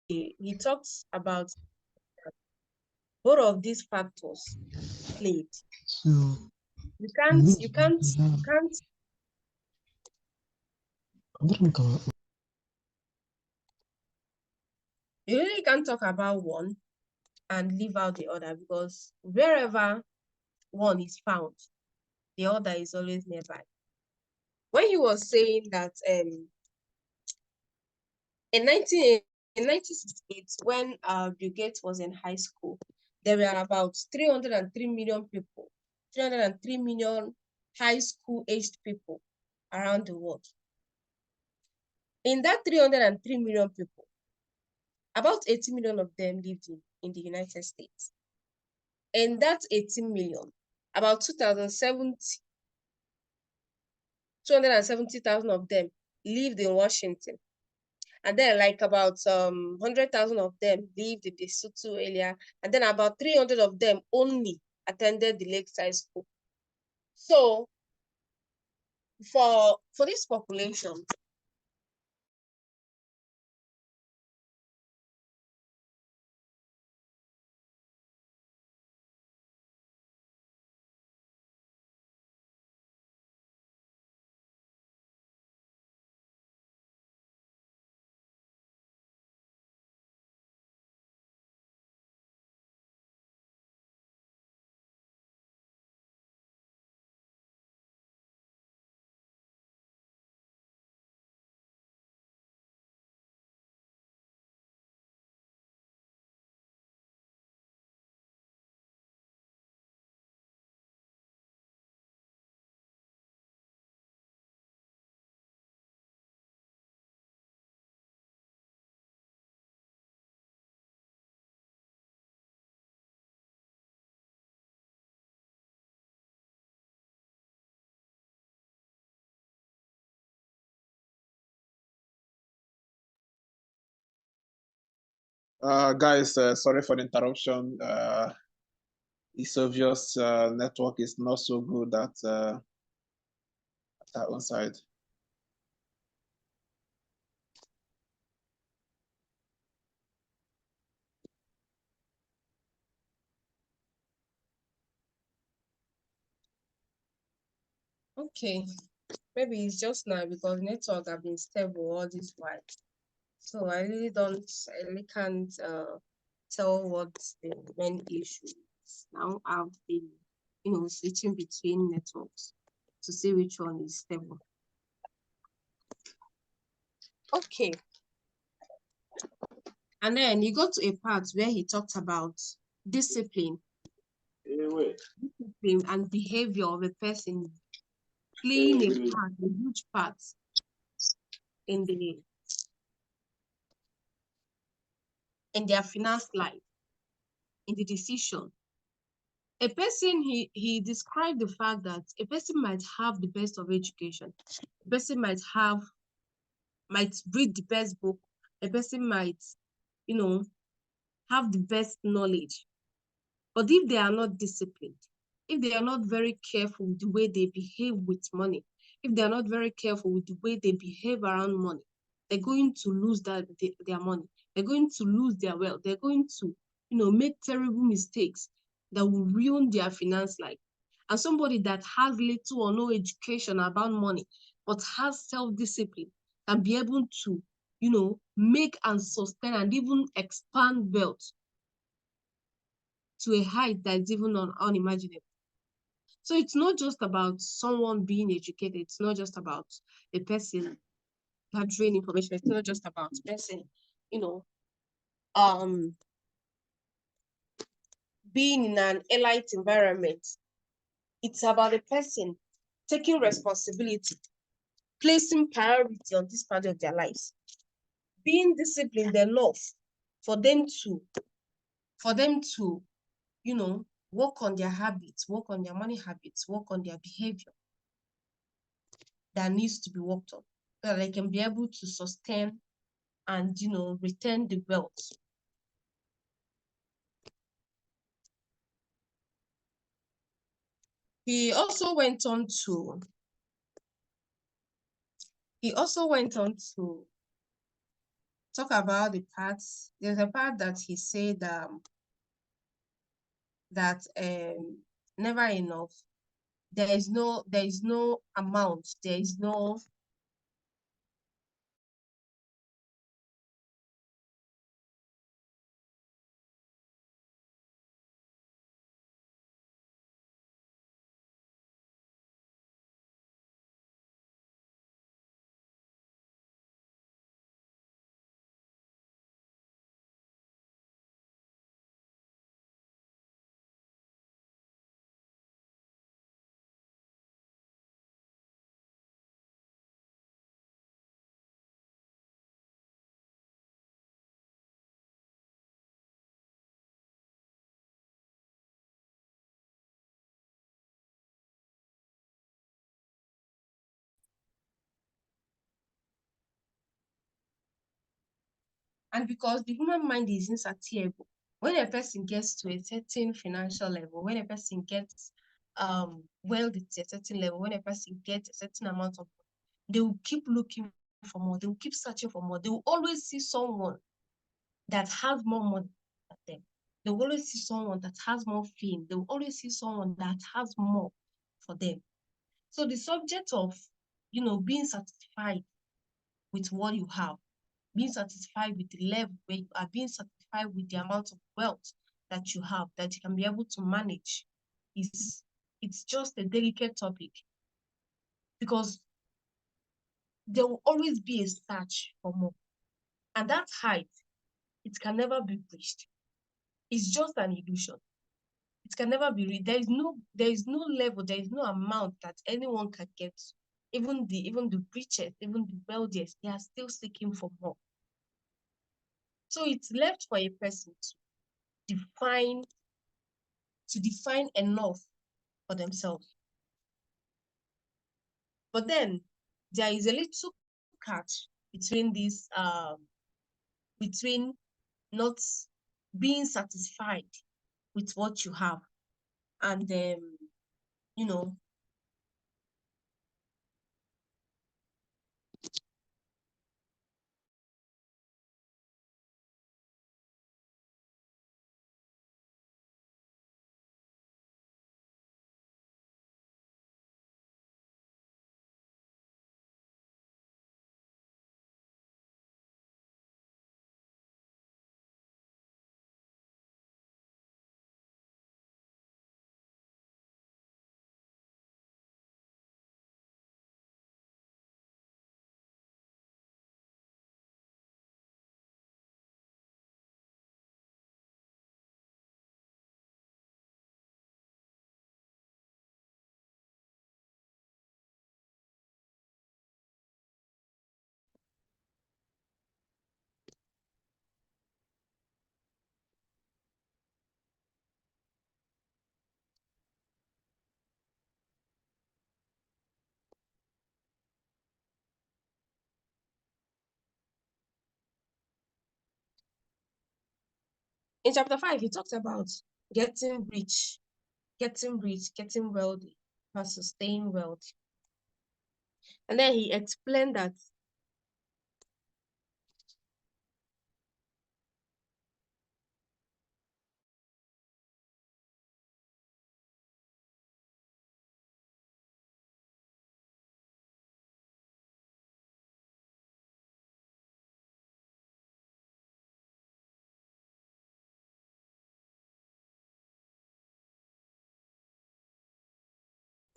he talks about both of these factors played. So You can't, you can't, you can't, you really can't talk about one and leave out the other, because wherever one is found, the other is always nearby. When he was saying that in 1968, when Bill Gates was in high school, there were about 303 million people, 303 million high school aged people around the world. In that 303 million people, about 80 million of them lived in the United States. In that 18 million, about 270,000 of them lived in Washington. And then like about 100,000 of them lived in the Soto area. And then about 300 of them only attended the Lakeside School. So for this population, Guys, sorry for the interruption. It's obvious network is not so good at that one side. okay, maybe it's just now because network have been stable all this while. So I really can't tell what the main issue is. Now I've been, switching between networks to see which one is stable. Okay. And then you go to a part where he talked about discipline. Discipline and behavior of a person playing a huge part in their finance life, in the decision. A person, he described the fact that a person might have the best of education, a person might read the best book, a person might, have the best knowledge. But if they are not disciplined, if they are not very careful with the way they behave with money, if they are not very careful with the way they behave around money, they're going to lose their money. They're going to lose their wealth. They're going to, make terrible mistakes that will ruin their finance life. And somebody that has little or no education about money, but has self-discipline, can be able to, make and sustain and even expand wealth to a height that's even unimaginable. So it's not just about someone being educated. It's not just about a person gathering information. It's not just about a person, being in an elite environment. It's about a person taking responsibility, placing priority on this part of their lives, being disciplined enough for them to, work on their habits, work on their money habits, work on their behavior that needs to be worked on, so that they can be able to sustain and, retain the wealth. He also went on to talk about the parts. There's a part that he said that never enough. There is no amount. There is no and because the human mind is insatiable. When a person gets to a certain financial level, when a person gets wealth to a certain level, when a person gets a certain amount of, they will keep looking for more. They will keep searching for more. They will always see someone that has more money than them. They will always see someone that has more fame. They will always see someone that has more for them. So the subject of, being satisfied with what you have, being satisfied with the level where you are, being satisfied with the amount of wealth that you have, that you can be able to manage, is it's just a delicate topic, because there will always be a search for more. And that height, it can never be reached. It's just an illusion. It can never be reached. There is no level, there is no amount that anyone can get to. Even the richest, even the wealthiest, they are still seeking for more. So it's left for a person define to define enough for themselves. But then there is a little catch between between not being satisfied with what you have, and you know in chapter 5 he talks about getting rich, getting wealthy, versus staying wealthy. And then he explained that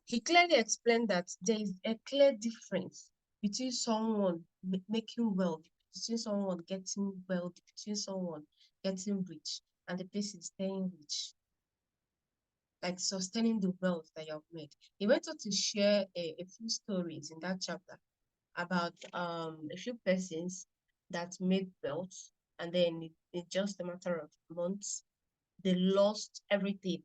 he clearly explained that there is a clear difference between someone making wealth, between someone getting wealth, between someone getting rich, and the person staying rich, like sustaining the wealth that you have made. He went on to share a few stories in that chapter about a few persons that made wealth, and then in just a matter of months, they lost everything.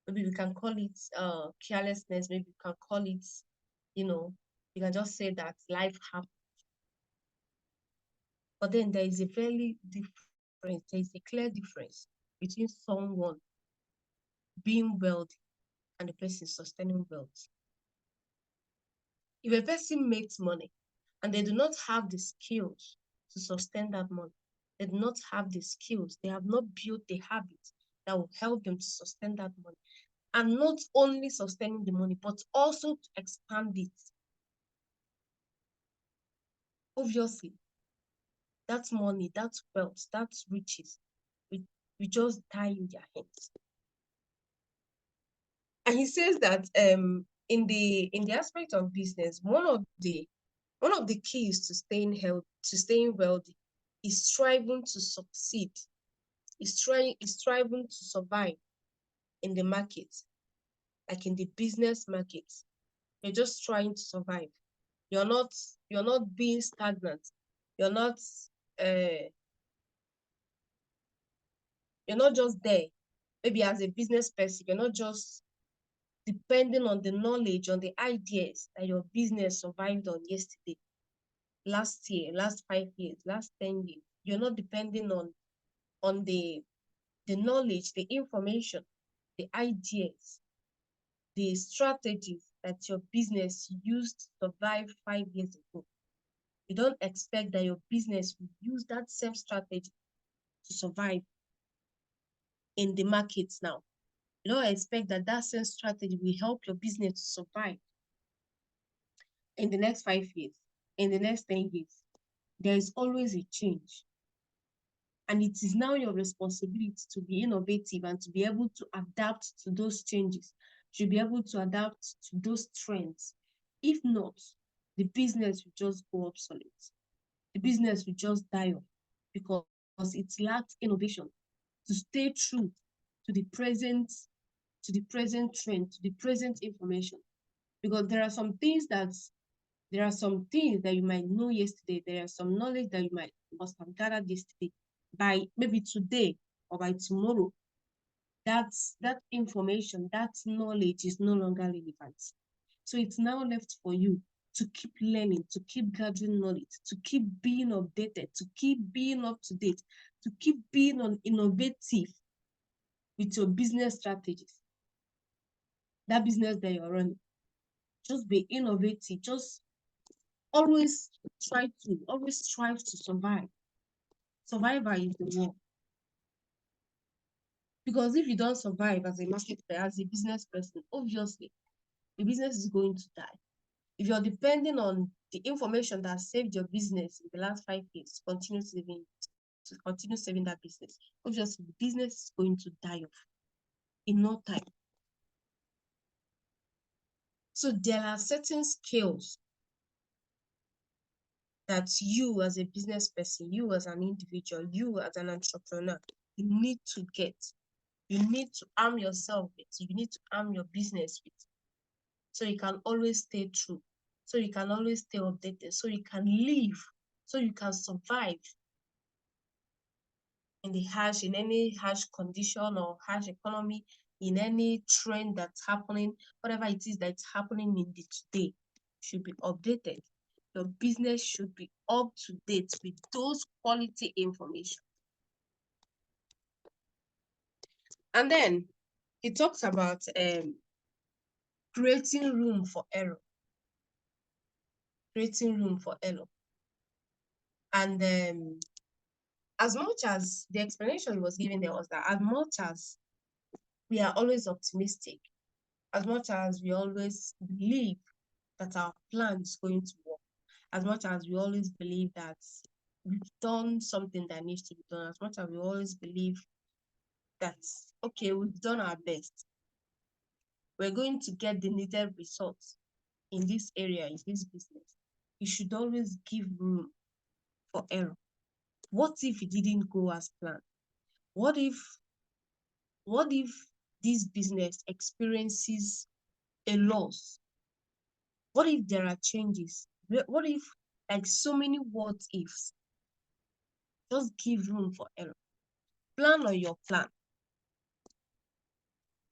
Maybe we can call it carelessness, maybe we can call it, you know, you can just say that life happened. But then there is a very difference, there is a clear difference between someone being wealthy and the person sustaining wealth. If a person makes money and they do not have the skills to sustain that money. They do not have the skills. They have not built the habits that will help them to sustain that money. And not only sustaining the money, but also to expand it. Obviously, that money, that wealth, that riches, we just die in their hands. And he says that in the aspect of business, one of the keys to staying healthy, to staying wealthy, is striving to succeed. Is striving to survive in the market, like in the business market. You're just trying to survive. You're not being stagnant. You're not uh, you're not just there. Maybe as a business person, you're not just depending on the knowledge, on the ideas that your business survived on yesterday, last year, last 5 years, last 10 years. You're not depending on the knowledge, the information, the ideas, the strategies that your business used to survive 5 years ago. You don't expect that your business will use that same strategy to survive in the markets now. You don't expect that that same strategy will help your business to survive in the next 5 years, in the next 10 years. There is always a change. And it is now your responsibility to be innovative and to be able to adapt to those changes, to be able to adapt to those trends. If not, the business will just go obsolete. The business will just die off because it lacks innovation to stay true to the present trend, to the present information. Because there are some things that you might know yesterday. There are some knowledge that you must have gathered yesterday. By maybe today or by tomorrow, that information, that knowledge is no longer relevant. So it's now left for you to keep learning, to keep gathering knowledge, to keep being updated, to keep being up to date, to keep being innovative with your business strategies. That business that you're running, just be innovative. Just always strive to survive. Survivor is the word. Because if you don't survive as a marketer, as a business person, obviously the business is going to die. If you're depending on the information that saved your business in the last 5 years to continue saving that business, obviously the business is going to die off in no time. So there are certain skills that you as a business person, you as an individual, you as an entrepreneur, you need to get. You need to arm yourself with. You need to arm your business with. So you can always stay true. So you can always stay updated. So you can live. So you can survive in any harsh condition or harsh economy, in any trend that's happening, whatever it is that's happening in the today, should be updated. Your business should be up to date with those quality information. And then he talks about creating room for error. Creating room for error. And as much as the explanation was given there was that as much as we are always optimistic, as much as we always believe that our plan is going to work, as much as we always believe that we've done something that needs to be done, as much as we always believe that, okay, we've done our best, we're going to get the needed results in this area, in this business, you should always give room for error. What if it didn't go as planned? What if this business experiences a loss? What if there are changes? What if, like, so many what ifs? Just give room for error. Plan on your plan.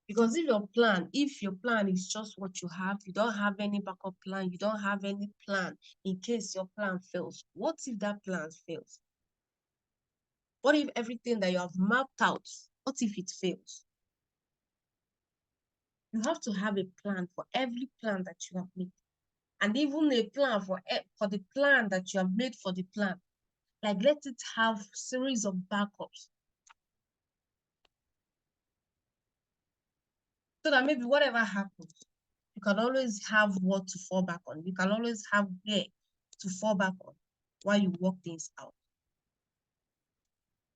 Because if your plan is just what you have, you don't have any backup plan, you don't have any plan in case your plan fails. What if that plan fails? What if everything that you have mapped out, what if it fails? You have to have a plan for every plan that you have made. and even a plan for the plan that you have made for the plan. Like, let it have series of backups, so that maybe whatever happens, you can always have what to fall back on. You can always have where to fall back on while you work things out.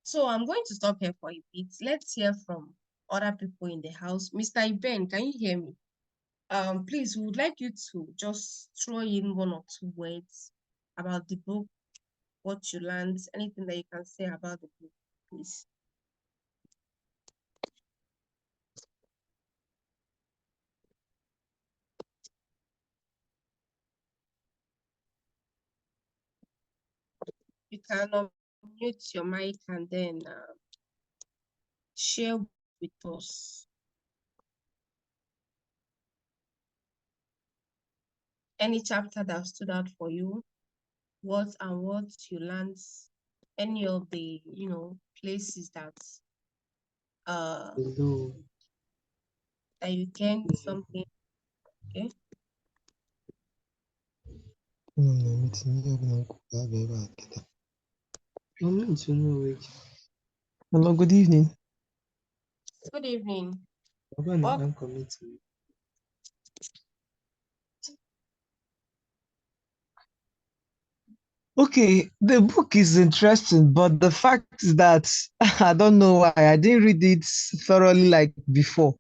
So I'm going to stop here for a bit. Let's hear from other people in the house. Mr. Iben, can you hear me? Please, we would like you to just throw in one or two words about the book, what you learned, anything that you can say about the book, please. You can unmute your mic and then share with us any chapter that stood out for you, what you learned, any of the places that Hello. that you gained something. Okay. Hello, good evening. Good evening. Okay, the book is interesting, but the fact is that I don't know why I didn't read it thoroughly like before.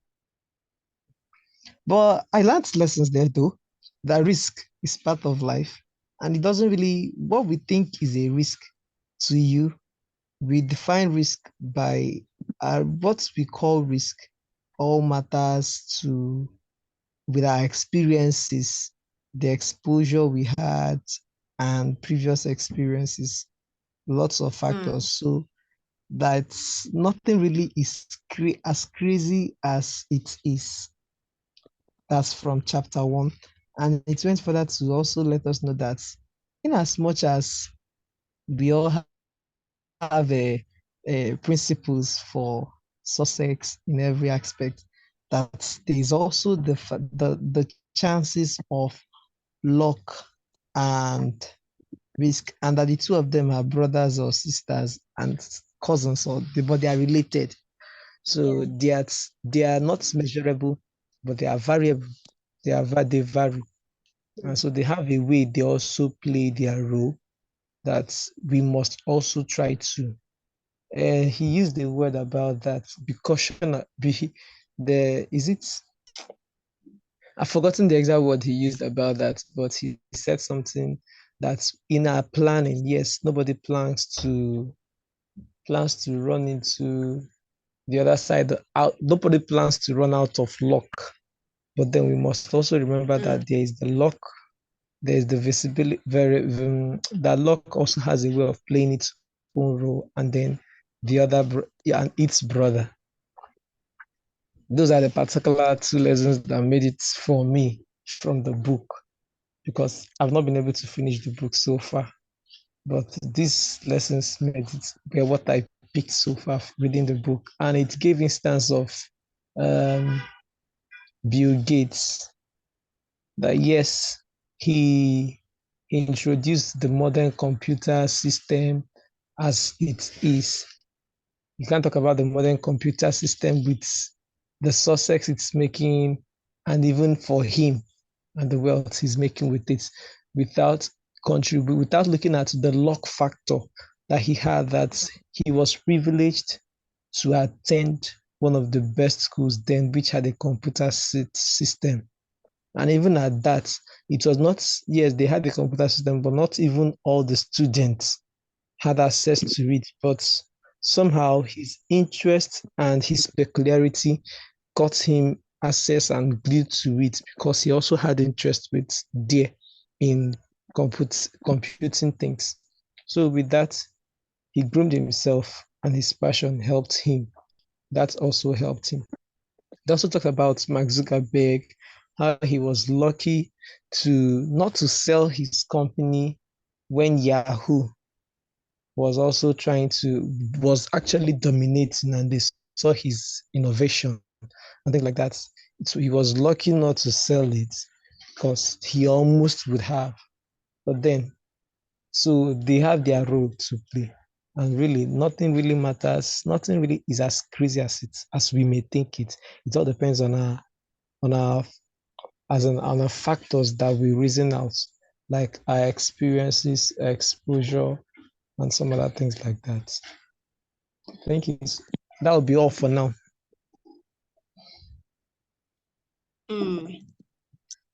But I learned lessons there though. That risk is part of life, and it doesn't really what we think is a risk to you. We define risk by what we call risk. All matters to with our experiences, the exposure we had, and previous experiences, lots of factors. So that's nothing really is as crazy as it is. That's from chapter 1. And it went further to also let us know that in as much as we all have principles for success in every aspect, that there is also the chances of luck and risk, and that the two of them are brothers or sisters and cousins, but they are related. So they are not measurable, but they are variable. They vary, and so they have a way they also play their role that we must also try to. He used a word about that. Be caution. Is it? I've forgotten the exact word he used about that, but he said something that in our planning, yes, nobody plans to run into the other side out. Nobody plans to run out of luck, but then we must also remember that there is the luck, there is the visibility. That luck also has a way of playing its own role, and then the other and its brother. Those are the particular two lessons that made it for me from the book, because I've not been able to finish the book so far. But these lessons made it were what I picked so far reading the book. And it gave instance of um, Bill Gates, that yes, he introduced the modern computer system as it is. You can't talk about the modern computer system with the success it's making, and even for him and the wealth he's making with it, without without looking at the luck factor that he had, that he was privileged to attend one of the best schools then, which had a computer system. And even at that, it was not, yes, they had the computer system, but not even all the students had access to it. But somehow his interest and his peculiarity got him access and glued to it, because he also had interest with there in computing things. So with that, he groomed himself, and his passion helped him. That also helped him. They also talked about Mark Zuckerberg, how he was lucky to not to sell his company when Yahoo was actually dominating, and they saw his innovation and things like that. So he was lucky not to sell it. because he almost would have. But then, so they have their role to play. And really, nothing really matters. Nothing really is as crazy as we may think it. It all depends on our on our factors that we reason out, like our experiences, exposure, and some other things like that. Thank you. That will be all for now.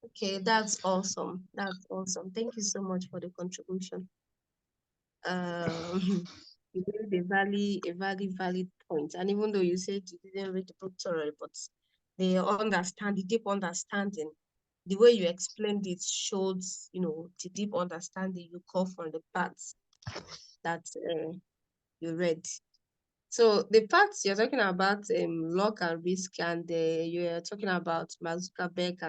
Okay, that's awesome. That's awesome. Thank you so much for the contribution. You made valid point. And even though you said you didn't read the book thoroughly, but the deep understanding, the way you explained it showed, the deep understanding you call from the parts that you read. So the parts you're talking about, luck and risk, and you're talking about Mark Zuckerberg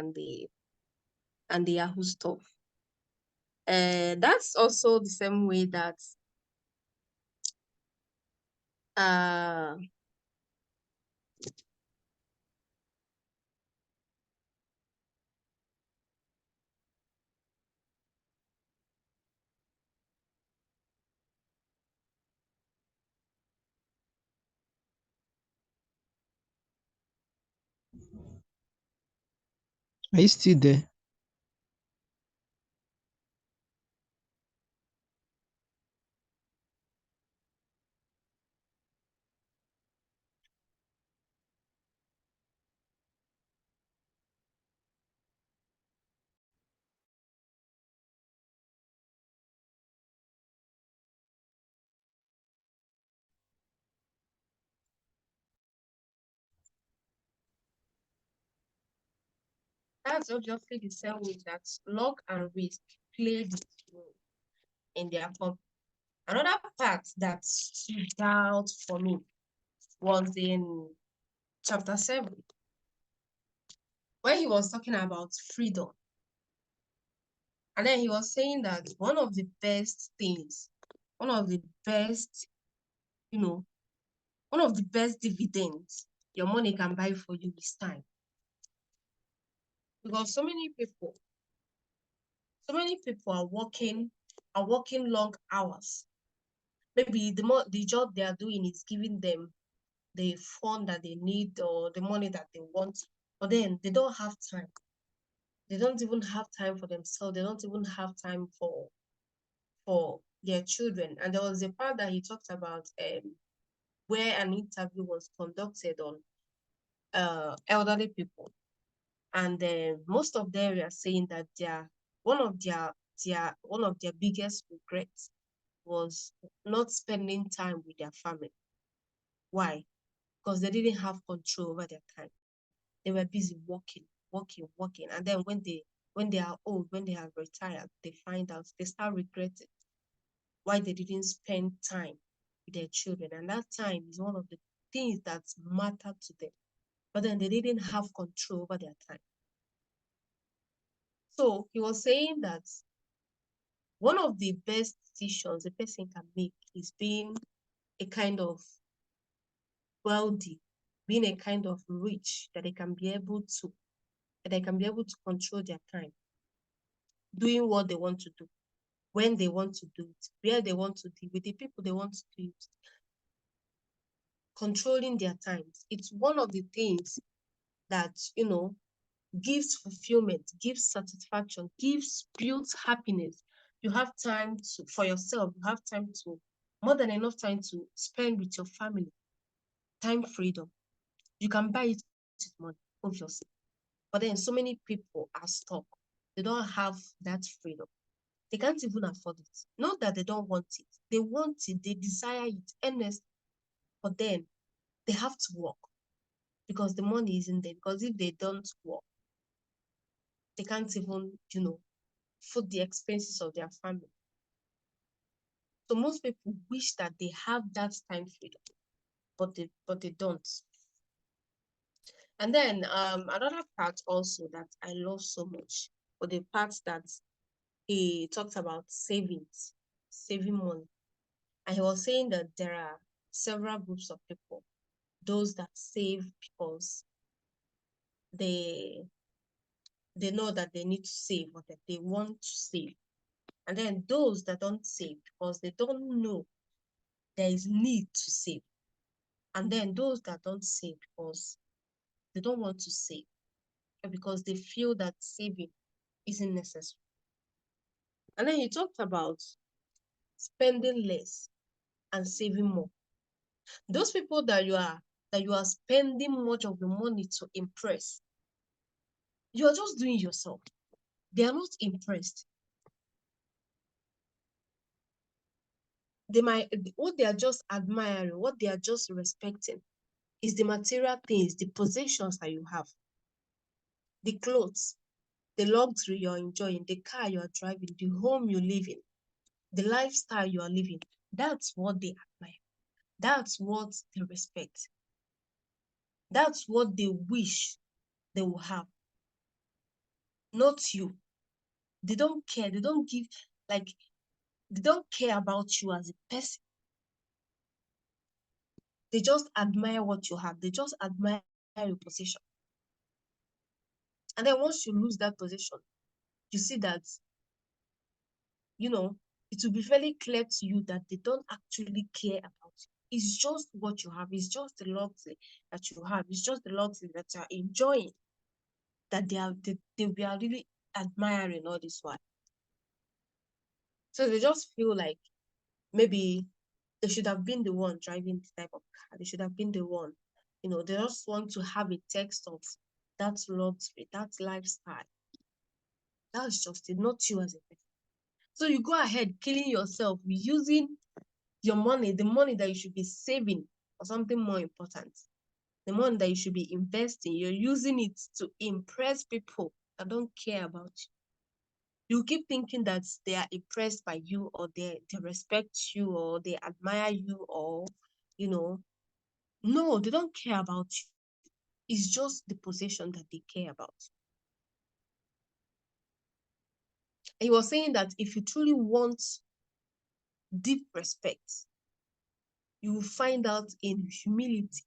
and the Yahoo stuff. That's also the same way that uh Are you still there? that's obviously the same way that luck and risk played its role in their company. Another part that stood out for me was in chapter 7, when he was talking about freedom. And then he was saying that one of the best things, one of the best, one of the best dividends your money can buy for you is time. Because so many people are working long hours. Maybe the job they are doing is giving them the fund that they need or the money that they want, but then they don't have time. They don't even have time for themselves. They don't even have time for their children. And there was a part that he talked about where an interview was conducted on elderly people, and most of them are saying that one of their biggest regrets was not spending time with their family. Why? Because they didn't have control over their time. They were busy working, and then when they are old, when they have retired, they find out, they start regretting why they didn't spend time with their children, and that time is one of the things that matter to them. But then they didn't have control over their time. So he was saying that one of the best decisions a person can make is being a kind of wealthy, being a kind of rich, that they can be able to control their time, doing what they want to do, when they want to do it, where they want to do, with the people they want to do it, controlling their times. It's one of the things that gives fulfillment, gives satisfaction, builds happiness. You have time for yourself. You have time to more than enough time to spend with your family. Time freedom. You can buy it with money, obviously. But then so many people are stuck. They don't have that freedom. They can't even afford it. Not that they don't want it. They want it. They desire it earnestly. But then they have to work because the money isn't there. Because if they don't work, they can't even, foot the expenses of their family. So most people wish that they have that time freedom, but they don't. And then another part also that I love so much, or the part that he talked about saving money. And he was saying that there are several groups of people, those that save because they they know that they need to save or that they want to save. And then those that don't save because they don't know there is need to save. And then those that don't save because they don't want to save because they feel that saving isn't necessary. And then you talked about spending less and saving more. Those people that you are spending much of the money to impress, you are just doing yourself. They are not impressed. What they are just admiring, what they are just respecting is the material things, the possessions that you have, the clothes, the luxury you're enjoying, the car you're driving, the home you live in, the lifestyle you are living. That's what they admire. That's what they respect. That's what they wish they will have. Not you. They don't care. They don't give, like, they don't care about you as a person. They just admire what you have. They just admire your position. And then once you lose that position, you see that, it will be very clear to you that they don't actually care about you. It's just what you have. It's just the luxury that you have. It's just the luxury that you are enjoying that they are really admiring all this while. So they just feel like maybe they should have been the one driving this type of car. They should have been the one. They just want to have a taste of that luxury, that lifestyle. That's just it, not you as a person. So you go ahead killing yourself using your money, the money that you should be saving for something more important, the money that you should be investing. You're using it to impress people that don't care about you. You keep thinking that they are impressed by you or they respect you or they admire you or, no, they don't care about you. It's just the possession that they care about. And he was saying that if you truly want deep respect, you will find out in humility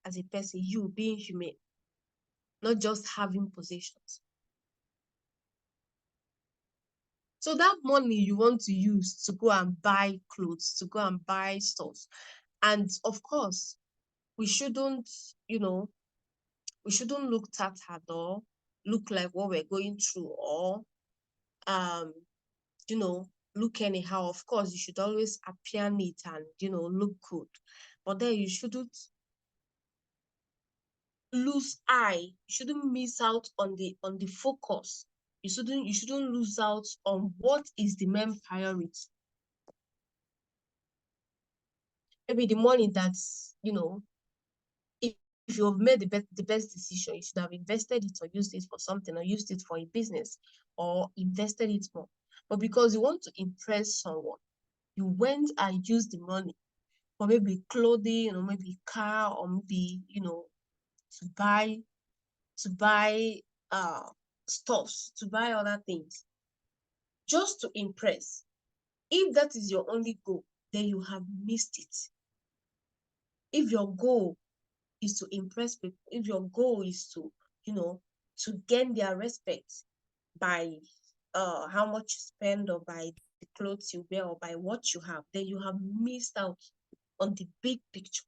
as a person, you being humane, not just having possessions. So that money you want to use to go and buy clothes, to go and buy stuff. And of course, we shouldn't, we shouldn't look tattered or look like what we're going through or, look anyhow. Of course, you should always appear neat and, look good. But then you shouldn't lose eye. You shouldn't miss out on the focus. You shouldn't lose out on what is the main priority. Maybe the money that's, if you have made the best decision, you should have invested it or used it for something or used it for a business or invested it more. But because you want to impress someone, you went and used the money for maybe clothing or maybe car or maybe, to buy stuffs, to buy other things just to impress. If that is your only goal, then you have missed it. If your goal is to impress people, if your goal is to, to gain their respect by how much you spend or by the clothes you wear or by what you have, then you have missed out on the big picture.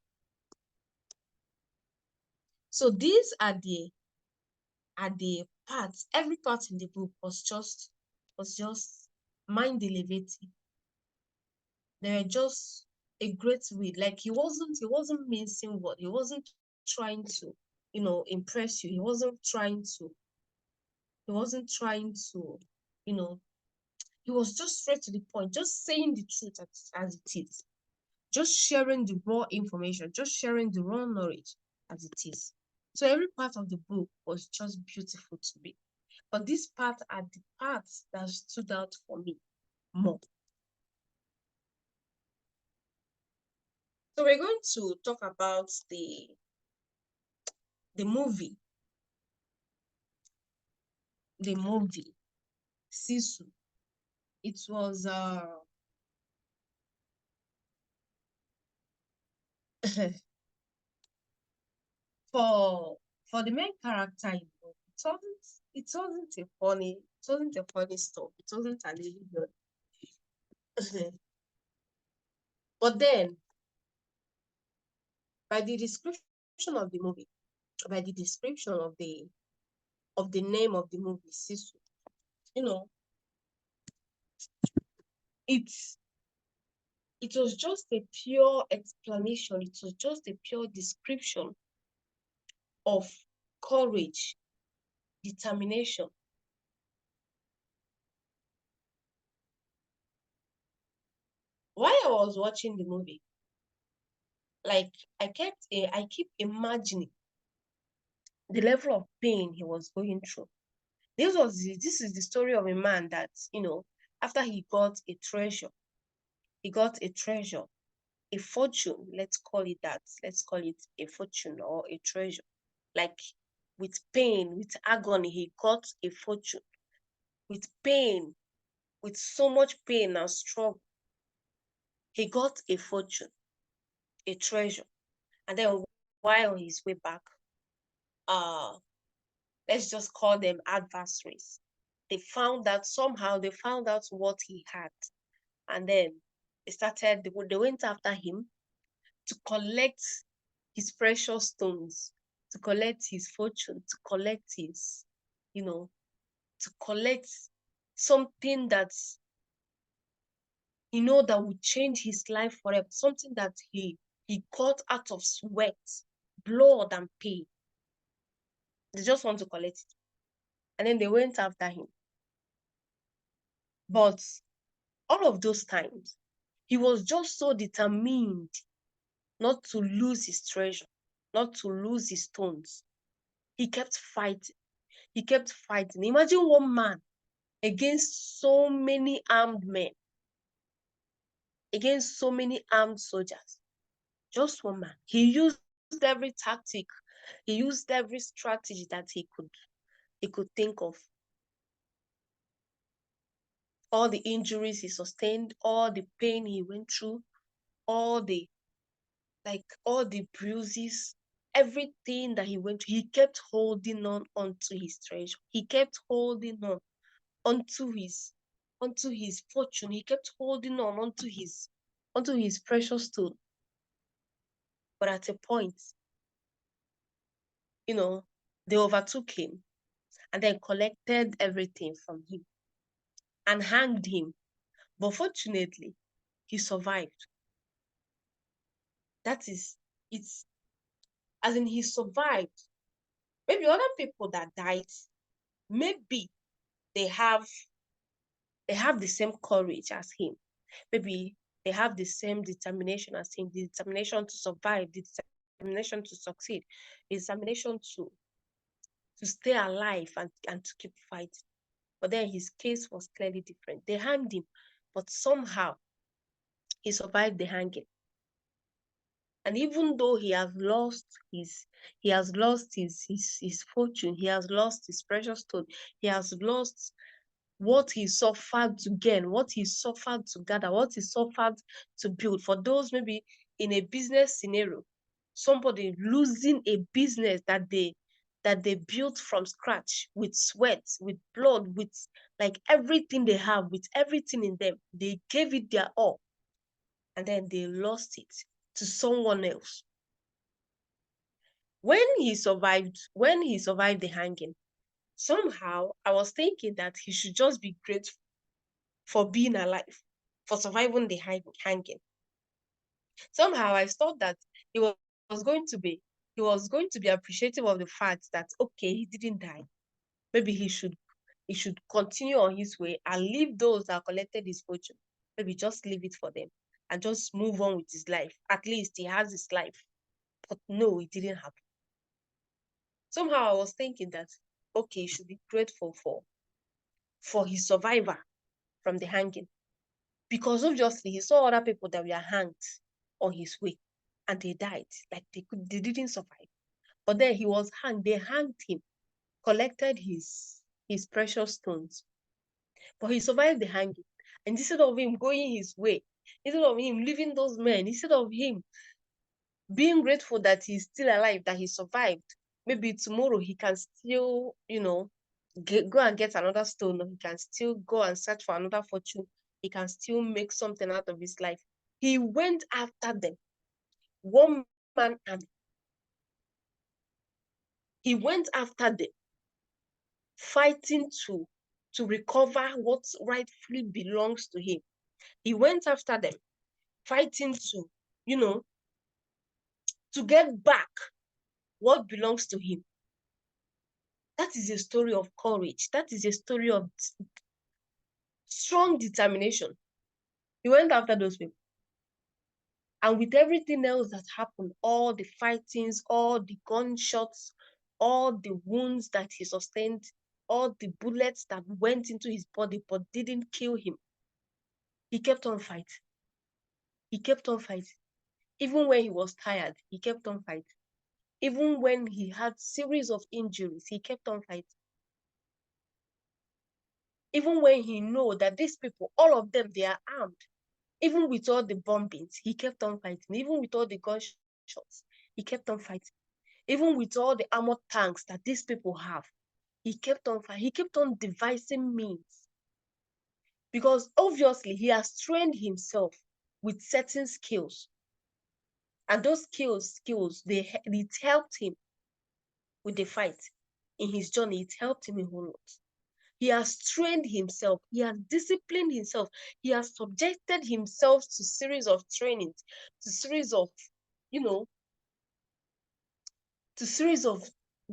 So these are the parts. Every part in the book was just mind elevating. They were just a great read. Like he wasn't mincing word. He wasn't trying to, impress you. He wasn't trying to, he was just straight to the point, just saying the truth as it is. Just sharing the raw information, just sharing the raw knowledge as it is. So every part of the book was just beautiful to me. But these parts are the parts that stood out for me more. So we're going to talk about the movie. The movie, Sisu. It was for the main character, it wasn't a funny stuff. It wasn't an easy journey. But then, by the description of the movie, by the description of the name of the movie, Sisu, you know, it's it was just a pure explanation. It was just a pure description of courage, determination. While I was watching the movie, like I keep imagining the level of pain he was going through. This is the story of a man that, after he got a treasure, a fortune, let's call it that. Let's call it a fortune or a treasure. Like, with pain, with agony, he got a fortune. With pain, with so much pain and struggle, he got a fortune, a treasure. And then while on his way back, let's just call them adversaries. They found out what he had. And then they went after him to collect his precious stones, to collect his fortune, to collect to collect something that that would change his life forever, something that he got out of sweat, blood, and pain. They just want to collect it. And then they went after him. But all of those times, he was just so determined not to lose his treasure, not to lose his stones. He kept fighting. He kept fighting. Imagine one man against so many armed men, against so many armed soldiers. Just one man. He used every tactic. He used every strategy that he could think of. All the injuries he sustained, all the pain he went through, all the bruises, everything that he went through, he kept holding on onto his treasure. He kept holding on onto his fortune. He kept holding on onto his precious stone. But at a point, they overtook him and then collected everything from him and hanged him. But fortunately, he survived. It's as in he survived. Maybe other people that died, maybe they have the same courage as him. Maybe they have the same determination as him, the determination to survive, the determination to succeed, the determination to stay alive and to keep fighting. But then his case was clearly different. They hanged him, but somehow he survived the hanging. And even though he has lost his fortune, he has lost his precious stone, he has lost what he suffered to gain, what he suffered to gather, what he suffered to build. For those maybe in a business scenario, somebody losing a business that they built from scratch with sweat, with blood, with like everything they have, with everything in them, they gave it their all, and then they lost it to someone else. When he survived the hanging, somehow I was thinking that he should just be grateful for being alive, for surviving the hanging. Somehow I thought that he was going to be appreciative of the fact that, okay, he didn't die. Maybe he should continue on his way and leave those that collected his fortune. Maybe just leave it for them and just move on with his life. At least he has his life. But no, it didn't happen. Somehow I was thinking that, okay, he should be grateful for his survivor from the hanging. Because obviously he saw other people that were hanged on his way and they died. Like they didn't survive. But then he was hanged. They hanged him, collected his precious stones. But he survived the hanging. And instead of him going his way, instead of him leaving those men, instead of him being grateful that he's still alive, that he survived, maybe tomorrow he can still, go and get another stone, or he can still go and search for another fortune. He can still make something out of his life. He went after them, one man army. He went after them, fighting to recover what rightfully belongs to him. He went after them, fighting to get back what belongs to him. That is a story of courage. That is a story of strong determination. He went after those people. And with everything else that happened, all the fightings, all the gunshots, all the wounds that he sustained, all the bullets that went into his body but didn't kill him, he kept on fighting. He kept on fighting. Even when he was tired, he kept on fighting. Even when he had series of injuries, he kept on fighting. Even when he knew that these people, all of them, they are armed. Even with all the bombings, he kept on fighting. Even with all the gunshots, he kept on fighting. Even with all the armored tanks that these people have, he kept on fighting. He kept on devising means. Because obviously, he has trained himself with certain skills. And those skills, it helped him with the fight in his journey. It helped him a whole lot. He has trained himself. He has disciplined himself. He has subjected himself to series of trainings, to series of, to series of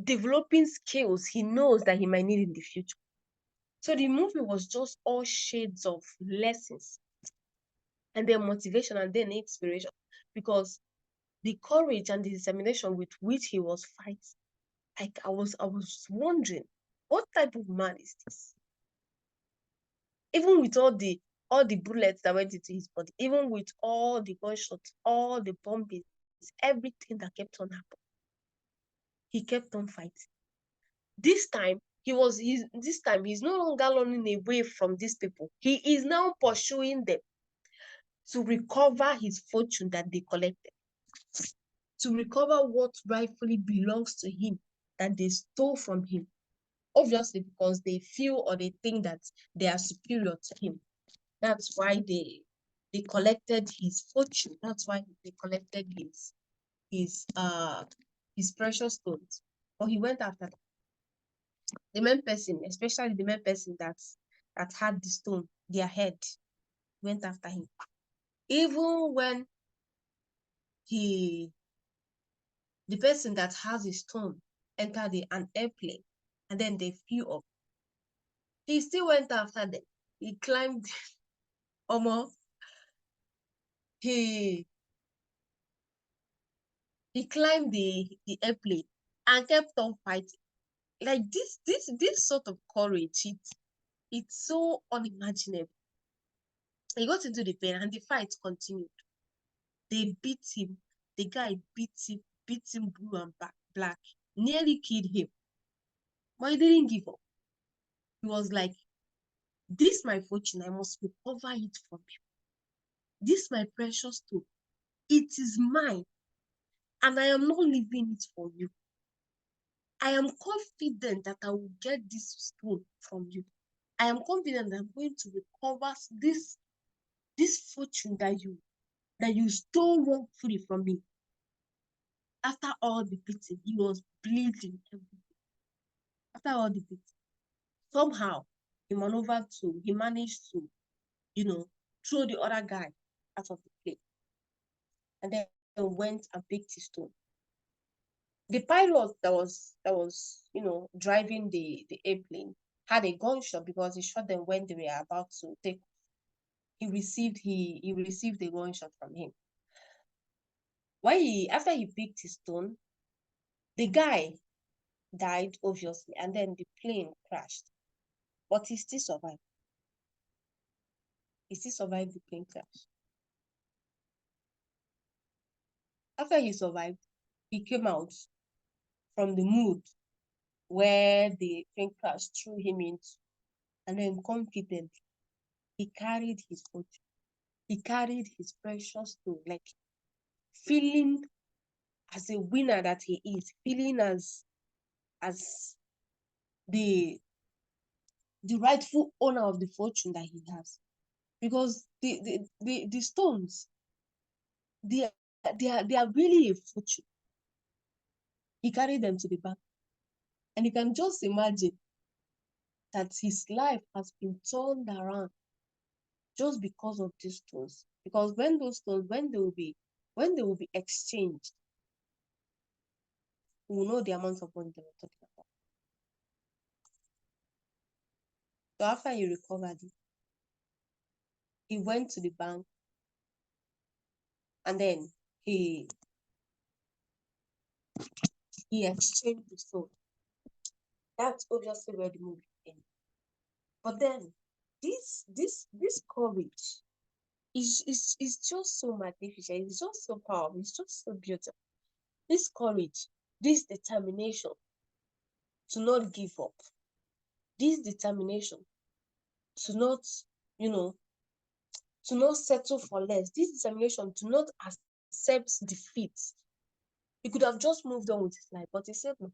developing skills he knows that he might need in the future. So the movie was just all shades of lessons, and then motivation, and then inspiration, because the courage and the determination with which he was fighting, like I was wondering, what type of man is this? Even with all the bullets that went into his body, even with all the gunshots, all the bombings, everything that kept on happening, he kept on fighting. This time he's no longer running away from these people. He is now pursuing them to recover his fortune that they collected, to recover what rightfully belongs to him that they stole from him. Obviously, because they feel or they think that they are superior to him. That's why they collected his fortune. That's why they collected his precious stones. But he went after them. The main person, especially the main person that had the stone, their head, went after him. Even when the person that has the stone entered an airplane and then they flew up, he still went after them. He climbed almost. He climbed the airplane and kept on fighting. Like this sort of courage, it's so unimaginable. He got into the plane and the fight continued. They beat him. The guy beat him blue and black, nearly killed him. But he didn't give up. He was like, this my fortune, I must recover it from you. This my precious stone, it is mine, and I am not leaving it for you. I am confident that I will get this stone from you. I am confident that I'm going to recover this fortune that you stole wrongfully from me. After all the beating, he was bleeding everything. After all the beating, somehow he managed to, throw the other guy out of the plane, and then went and picked his stone. The pilot that was driving the airplane had a gunshot because he shot them when they were about to take. He received a gunshot from him. After he picked his stone, the guy died obviously, and then the plane crashed, but he still survived. He still survived the plane crash. After he survived, he came out from the mood where the plane crash threw him into, and then confidently he carried his fortune. He carried his precious stone, like feeling as a winner that he is, feeling as as the rightful owner of the fortune that he has. Because the stones, they are really a fortune. He carried them to the bank. And you can just imagine that his life has been turned around just because of these stones. Because when those stones, when they will be exchanged, we will know the amount of money they were talking about. So after he recovered it, he went to the bank and then he exchanged the stone. That's obviously where the movie ends. But then this courage is just so magnificent. It's just so powerful. It's just so beautiful. This courage, this determination to not give up, this determination to not, to not settle for less, this determination to not accept defeat. He could have just moved on with his life, but he said, no,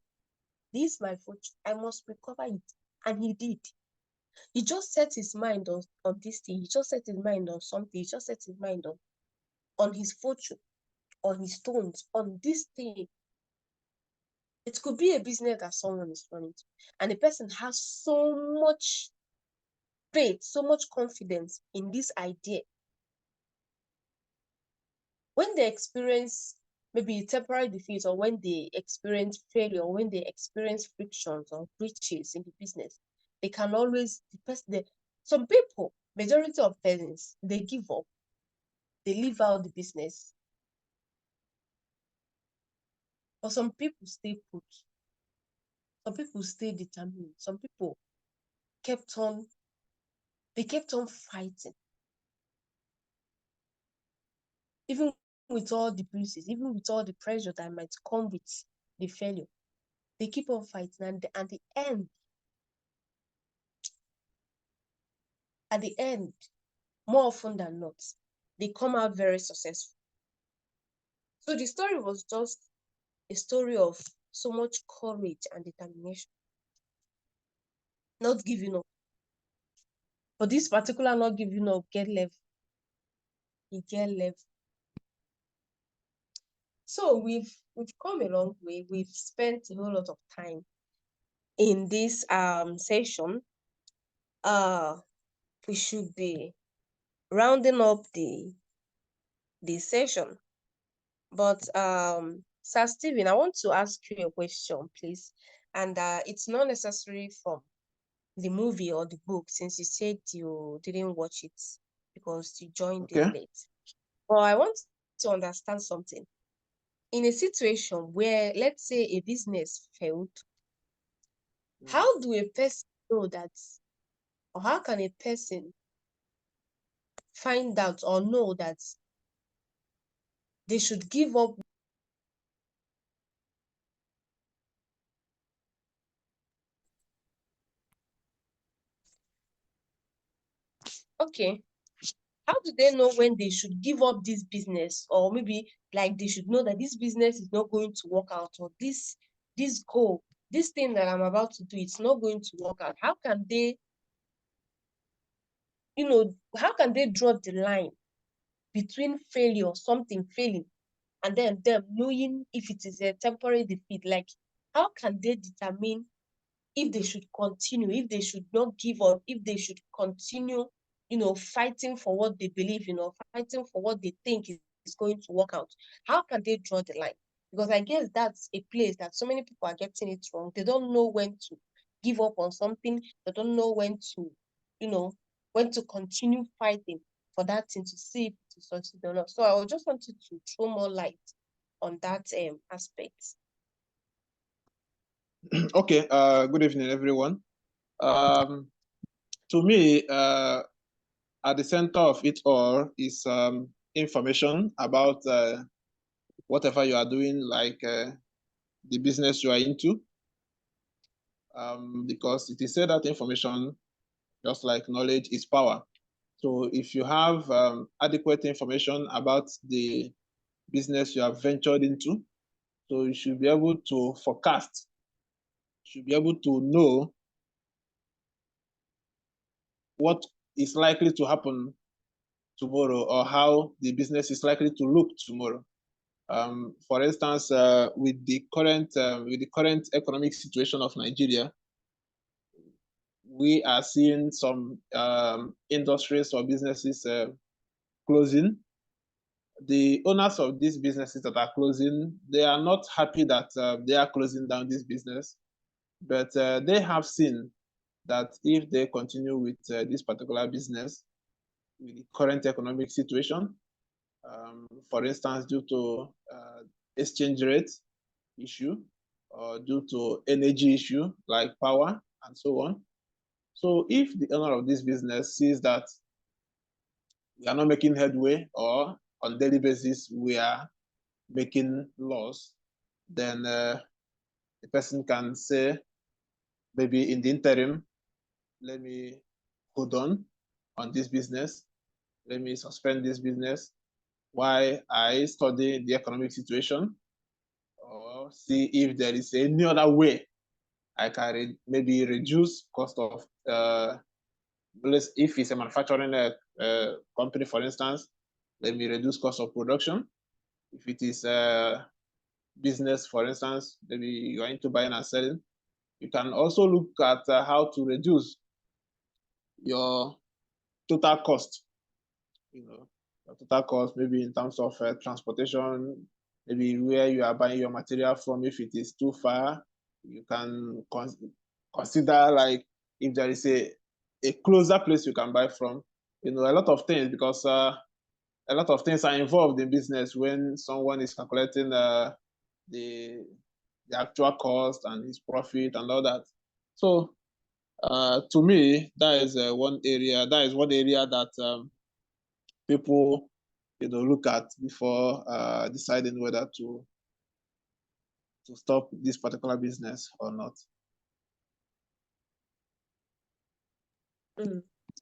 this is my fortune. I must recover it. And he did. He just set his mind on this thing. He just set his mind on something. He just set his mind on his fortune, on his stones, on this thing. It could be a business that someone is running to, and the person has so much faith, so much confidence in this idea. When they experience maybe temporary defeat, or when they experience failure, or when they experience frictions or breaches in the business, they can always, some people, majority of persons, they give up, they leave out the business. But some people stay put. Some people stay determined. Some people kept on fighting. Even with all the bruises, even with all the pressure that might come with the failure, they keep on fighting. And at the end, more often than not, they come out very successful. So the story was just a story of so much courage and determination. Not giving up. But this particular not giving up, get level. It get level. So we've come a long way. We've spent a whole lot of time in this session. We should be rounding up the session. But Sir Stephen, I want to ask you a question, please. And it's not necessary from the movie or the book, since you said you didn't watch it because you joined it late. But I want to understand something. In a situation where, let's say, a business failed, how do a person know that, or how can a person find out or know that they should give up? Okay. How do they know when they should give up this business? Or maybe like they should know that this business is not going to work out, or this goal, this thing that I'm about to do, it's not going to work out. How can they, how can they draw the line between failure, something failing, and then them knowing if it is a temporary defeat? Like, how can they determine if they should continue, if they should not give up, if they should continue, fighting for what they believe in, or fighting for what they think is going to work out? How can they draw the line? Because I guess that's a place that so many people are getting it wrong. They don't know when to give up on something. They don't know when to, when to continue fighting for that thing to see if it is succeed or not. So I just wanted to throw more light on that aspect. Okay, good evening, everyone. To me, at the center of it all is information about whatever you are doing, like the business you are into. Because it is said that information, just like knowledge, is power. So if you have adequate information about the business you have ventured into, so you should be able to forecast should be able to know what is likely to happen tomorrow or how the business is likely to look tomorrow. For instance, with the current economic situation of Nigeria, we are seeing some industries or businesses closing. The owners of these businesses that are closing, they are not happy that they are closing down this business, but they have seen that if they continue with this particular business, with the current economic situation, for instance, due to exchange rate issue or due to energy issue like power and so on. So if the owner of this business sees that we are not making headway or on daily basis we are making loss, then the person can say, maybe in the interim, let me hold on this business, let me suspend this business while I study the economic situation or see if there is any other way I can maybe reduce cost of, if it's a manufacturing company, for instance, let me reduce cost of production. If it is a business, for instance, maybe you're into buying and selling, you can also look at how to reduce your total cost, your total cost, maybe in terms of transportation, maybe where you are buying your material from. If it is too far, you can consider like if there is a closer place you can buy from. A lot of things, because a lot of things are involved in business when someone is calculating the actual cost and his profit and all that. So to me, that is one area. That is one area that people look at before deciding whether to stop this particular business or not.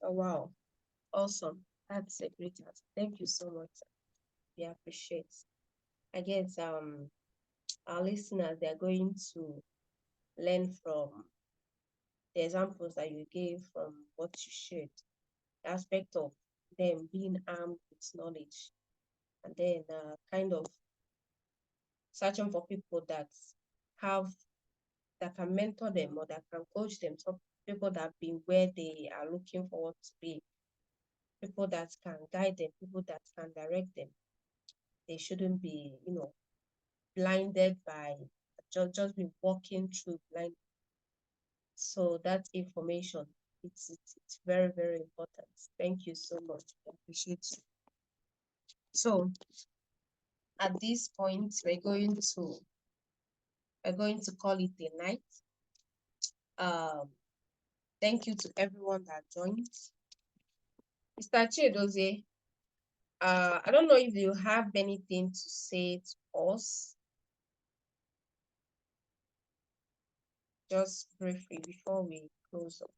Oh, wow. Awesome. That's a great answer. Thank you so much. We appreciate. I guess our listeners, they're going to learn from the examples that you gave, from what you shared, the aspect of them being armed with knowledge, and then kind of searching for people that can mentor them or that can coach them, some people that have been where they are looking forward to be, people that can guide them, people that can direct them. They shouldn't be, blinded by just be walking through blind. So that information, it's very, very important. Thank you so much. I appreciate you. So at this point, we're going to call it a night. Thank you to everyone that joined. Mr. Chiedozie, I don't know if you have anything to say to us. Just briefly before we close up.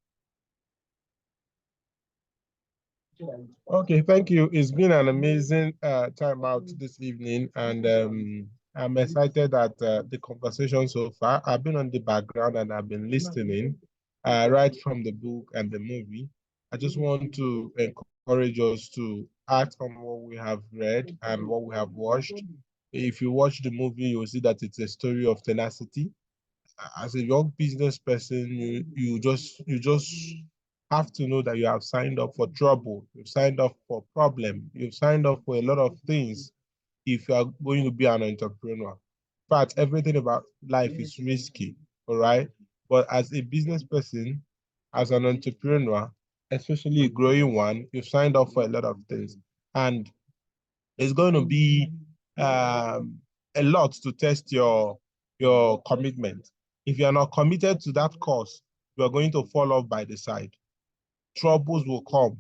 Okay, thank you. It's been an amazing time out this evening, and I'm excited at the conversation so far. I've been on the background and I've been listening right from the book and the movie. I just want to encourage us to act on what we have read and what we have watched. If you watch the movie, you'll see that it's a story of tenacity. As a young business person, you just have to know that you have signed up for trouble, you've signed up for problem, you've signed up for a lot of things if you are going to be an entrepreneur. In fact, everything about life is risky, all right? But as a business person, as an entrepreneur, especially a growing one, you've signed up for a lot of things. And it's going to be a lot to test your commitment. If you are not committed to that cause, you are going to fall off by the side. Troubles will come.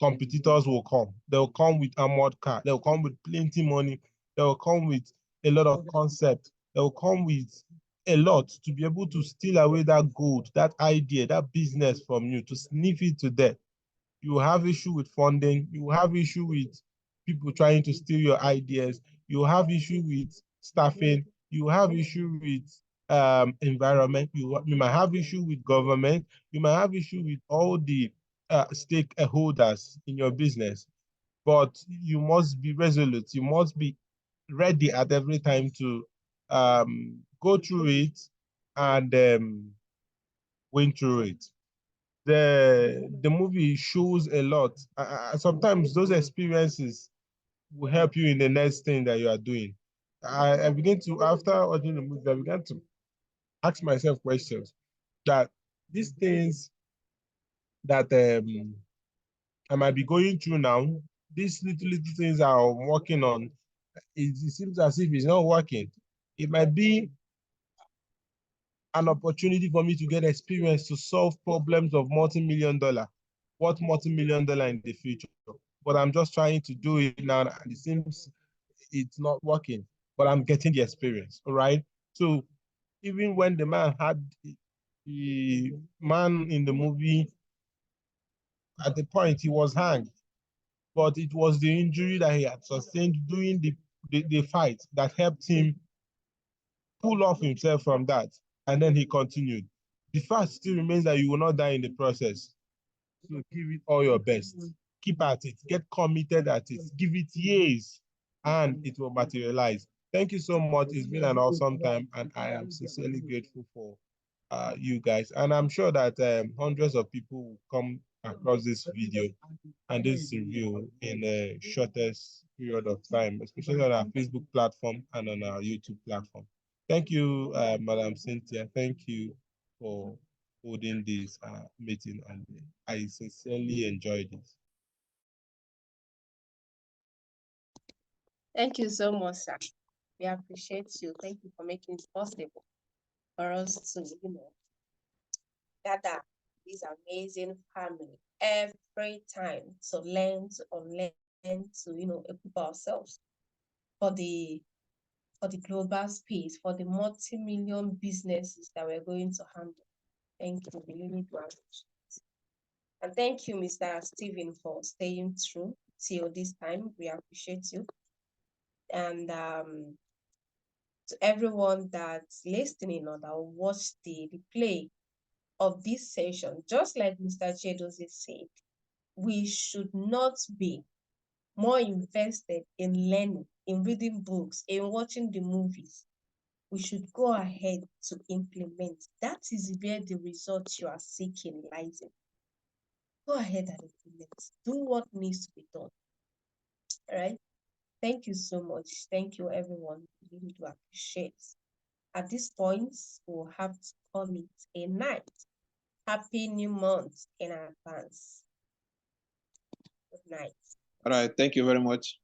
Competitors will come. They'll come with armored car. They'll come with plenty money. They'll come with a lot of concept. They'll come with a lot to be able to steal away that gold, that idea, that business from you, to sniff it to death. You have issue with funding. You have issue with people trying to steal your ideas. You have issue with staffing. You have issue with environment. You might have issue with government. You might have issue with all the stakeholders in your business, but you must be resolute. You must be ready at every time to go through it and win through it. The movie shows a lot. Sometimes those experiences will help you in the next thing that you are doing. I begin to, after watching the movie, I began to ask myself questions that these things that I might be going through now, these little things I'm working on, it seems as if it's not working. It might be an opportunity for me to get experience to solve problems of multi-million dollar, what multi-million dollar in the future. But I'm just trying to do it now, and it seems it's not working, but I'm getting the experience. All right. So even when the man in the movie, at the point he was hanged, but it was the injury that he had sustained during the fight that helped him pull off himself from that. And then he continued. The fact still remains that you will not die in the process. So give it all your best. Keep at it. Get committed at it. Give it years, and it will materialize. Thank you so much. It's been an awesome time, and I am sincerely grateful for you guys. And I'm sure that hundreds of people will come across this video and this review in the shortest period of time, especially on our Facebook platform and on our YouTube platform. Thank you, Madam Cynthia. Thank you for holding this meeting, and I sincerely enjoyed it. Thank you so much, sir. We appreciate you. Thank you for making it possible for us to, gather this amazing family every time to learn, to unlearn, to equip ourselves for the global space, for the multi-million businesses that we're going to handle. Thank you. We really do appreciate it. And thank you, Mr. Stephen, for staying true till this time. We appreciate you. And to everyone that's listening or that will watch the replay of this session, just like Mr. Chedozi said, we should not be more invested in learning, in reading books, in watching the movies. We should go ahead to implement. That is where the results you are seeking lies in. Go ahead and implement. Do what needs to be done. All right. Thank you so much. Thank you, everyone. We really do appreciate. At this point, we'll have to call it a night. Happy New Month in advance. Good night. All right. Thank you very much.